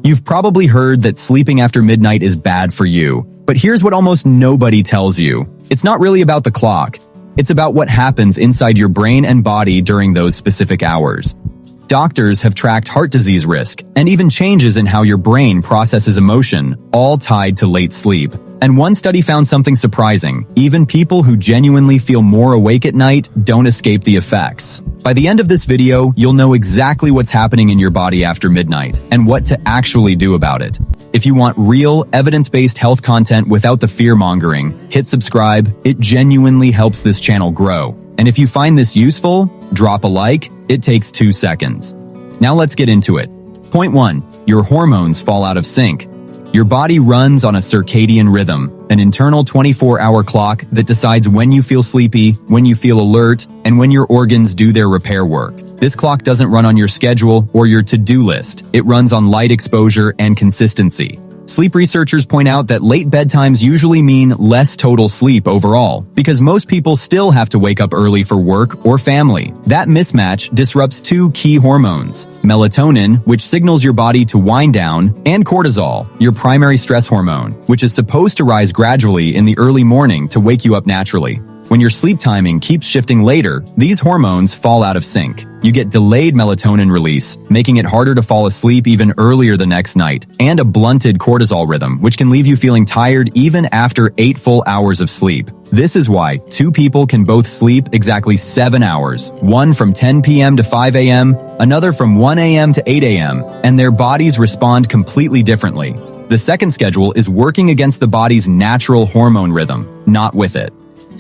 You've probably heard that sleeping after midnight is bad for you, but here's what almost nobody tells you. It's not really about the clock. It's about what happens inside your brain and body during those specific hours. Doctors have tracked heart disease risk and even changes in how your brain processes emotion, all tied to late sleep. And one study found something surprising. Even people who genuinely feel more awake at night don't escape the effects. By the end of this video, you'll know exactly what's happening in your body after midnight and what to actually do about it. If you want real, evidence-based health content without the fear-mongering, hit subscribe. It genuinely helps this channel grow. And if you find this useful, drop a like. It takes 2 seconds. Now let's get into it. Point 1. Your hormones fall out of sync. Your body runs on a circadian rhythm, an internal 24-hour clock that decides when you feel sleepy, when you feel alert, and when your organs do their repair work. This clock doesn't run on your schedule or your to-do list. It runs on light exposure and consistency. Sleep researchers point out that late bedtimes usually mean less total sleep overall, because most people still have to wake up early for work or family. That mismatch disrupts 2 key hormones: melatonin, which signals your body to wind down, and cortisol, your primary stress hormone, which is supposed to rise gradually in the early morning to wake you up naturally. When your sleep timing keeps shifting later, these hormones fall out of sync. You get delayed melatonin release, making it harder to fall asleep even earlier the next night, and a blunted cortisol rhythm, which can leave you feeling tired even after 8 full hours of sleep. This is why 2 people can both sleep exactly 7 hours, one from 10 p.m. to 5 a.m., another from 1 a.m. to 8 a.m., and their bodies respond completely differently. The second schedule is working against the body's natural hormone rhythm, not with it.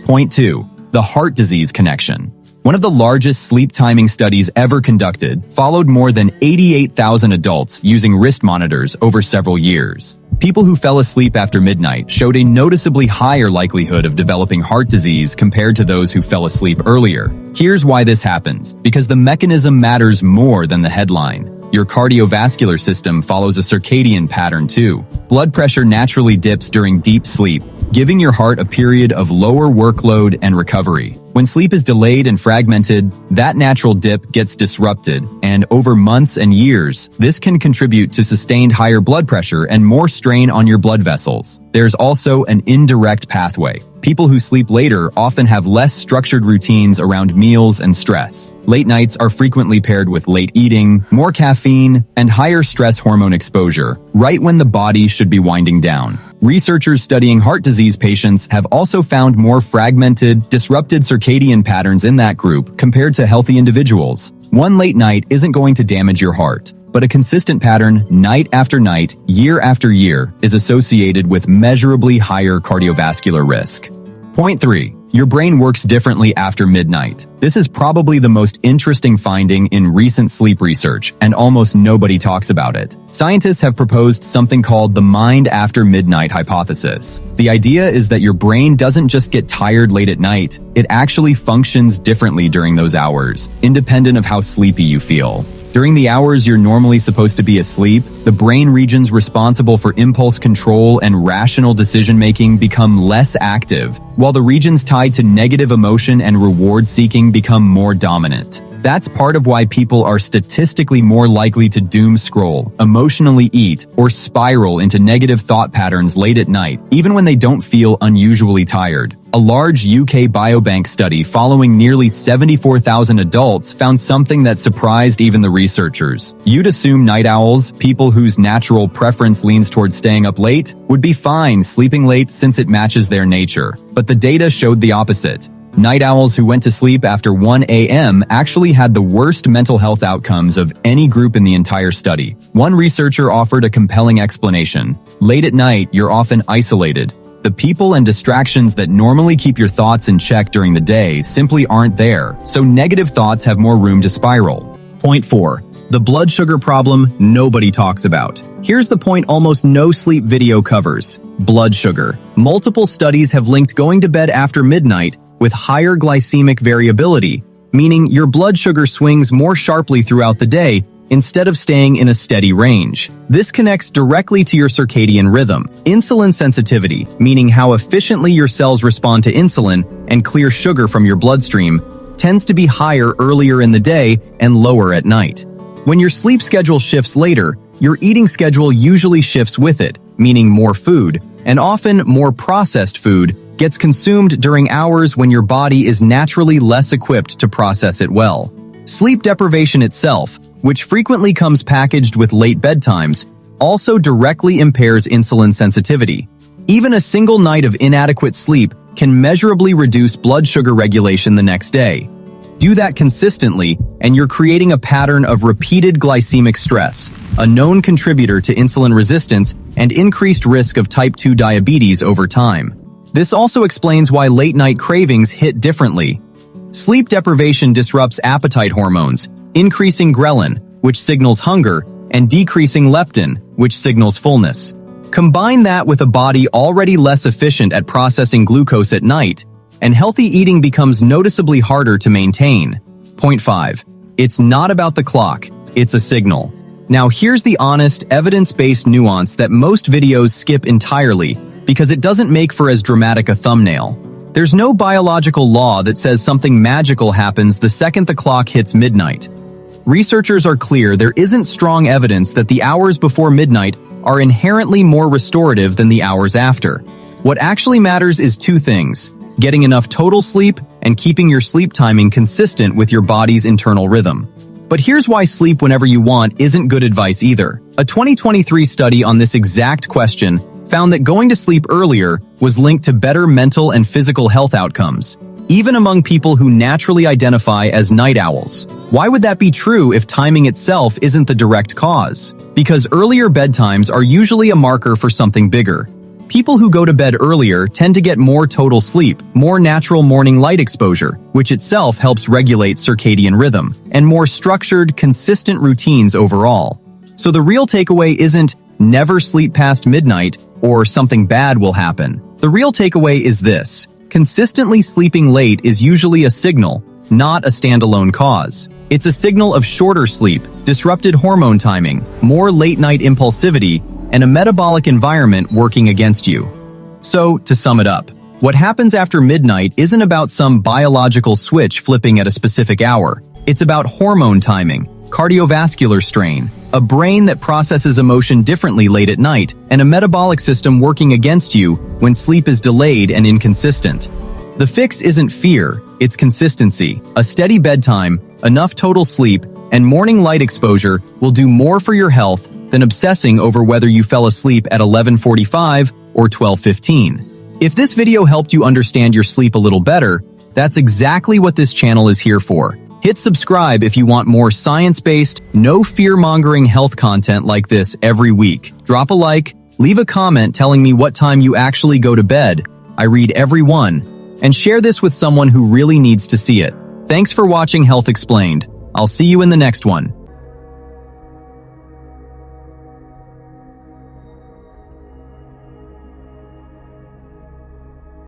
Point 2. The heart disease connection. One of the largest sleep timing studies ever conducted followed more than 88,000 adults using wrist monitors over several years. People who fell asleep after midnight showed a noticeably higher likelihood of developing heart disease compared to those who fell asleep earlier. Here's why this happens, because the mechanism matters more than the headline. Your cardiovascular system follows a circadian pattern too. Blood pressure naturally dips during deep sleep, giving your heart a period of lower workload and recovery. When sleep is delayed and fragmented, that natural dip gets disrupted, and over months and years, this can contribute to sustained higher blood pressure and more strain on your blood vessels. There's also an indirect pathway. People who sleep later often have less structured routines around meals and stress. Late nights are frequently paired with late eating, more caffeine, and higher stress hormone exposure, right when the body should be winding down. Researchers studying heart disease patients have also found more fragmented, disrupted circadian patterns in that group compared to healthy individuals. One late night isn't going to damage your heart, but a consistent pattern, night after night, year after year, is associated with measurably higher cardiovascular risk. Point 3. Your brain works differently after midnight. This is probably the most interesting finding in recent sleep research, and almost nobody talks about it. Scientists have proposed something called the mind after midnight hypothesis. The idea is that your brain doesn't just get tired late at night, it actually functions differently during those hours, independent of how sleepy you feel. During the hours you're normally supposed to be asleep, the brain regions responsible for impulse control and rational decision-making become less active, while the regions tied to negative emotion and reward-seeking become more dominant. That's part of why people are statistically more likely to doom scroll, emotionally eat, or spiral into negative thought patterns late at night, even when they don't feel unusually tired. A large UK biobank study following nearly 74,000 adults found something that surprised even the researchers. You'd assume night owls, people whose natural preference leans towards staying up late, would be fine sleeping late since it matches their nature. But the data showed the opposite. Night owls who went to sleep after 1 a.m. actually had the worst mental health outcomes of any group in the entire study. One researcher offered a compelling explanation. Late at night, you're often isolated. The people and distractions that normally keep your thoughts in check during the day simply aren't there, so negative thoughts have more room to spiral. Point 4. The blood sugar problem nobody talks about. Here's the point almost no sleep video covers. Blood sugar. Multiple studies have linked going to bed after midnight with higher glycemic variability, meaning your blood sugar swings more sharply throughout the day instead of staying in a steady range. This connects directly to your circadian rhythm. Insulin sensitivity, meaning how efficiently your cells respond to insulin and clear sugar from your bloodstream, tends to be higher earlier in the day and lower at night. When your sleep schedule shifts later, your eating schedule usually shifts with it, meaning more food, and often more processed food, gets consumed during hours when your body is naturally less equipped to process it well. Sleep deprivation itself, which frequently comes packaged with late bedtimes, also directly impairs insulin sensitivity. Even a single night of inadequate sleep can measurably reduce blood sugar regulation the next day. Do that consistently, and you're creating a pattern of repeated glycemic stress, a known contributor to insulin resistance and increased risk of type 2 diabetes over time. This also explains why late-night cravings hit differently. Sleep deprivation disrupts appetite hormones, increasing ghrelin, which signals hunger, and decreasing leptin, which signals fullness. Combine that with a body already less efficient at processing glucose at night, and healthy eating becomes noticeably harder to maintain. Point 5. It's not about the clock, it's a signal. Now here's the honest, evidence-based nuance that most videos skip entirely because it doesn't make for as dramatic a thumbnail. There's no biological law that says something magical happens the second the clock hits midnight. Researchers are clear there isn't strong evidence that the hours before midnight are inherently more restorative than the hours after. What actually matters is two things: getting enough total sleep and keeping your sleep timing consistent with your body's internal rhythm. But here's why sleep whenever you want isn't good advice either. A 2023 study on this exact question found that going to sleep earlier was linked to better mental and physical health outcomes, even among people who naturally identify as night owls. Why would that be true if timing itself isn't the direct cause? Because earlier bedtimes are usually a marker for something bigger. People who go to bed earlier tend to get more total sleep, more natural morning light exposure, which itself helps regulate circadian rhythm, and more structured, consistent routines overall. So the real takeaway isn't never sleep past midnight or something bad will happen. The real takeaway is this: consistently sleeping late is usually a signal, not a standalone cause. It's a signal of shorter sleep, disrupted hormone timing, more late-night impulsivity, and a metabolic environment working against you. So, to sum it up, what happens after midnight isn't about some biological switch flipping at a specific hour. It's about hormone timing, cardiovascular strain, a brain that processes emotion differently late at night, and a metabolic system working against you when sleep is delayed and inconsistent. The fix isn't fear, it's consistency. A steady bedtime, enough total sleep, and morning light exposure will do more for your health than obsessing over whether you fell asleep at 11:45 or 12:15. If this video helped you understand your sleep a little better, that's exactly what this channel is here for. Hit subscribe if you want more science-based, no fear-mongering health content like this every week. Drop a like, leave a comment telling me what time you actually go to bed. I read every one. And share this with someone who really needs to see it. Thanks for watching Health Explained. I'll see you in the next one.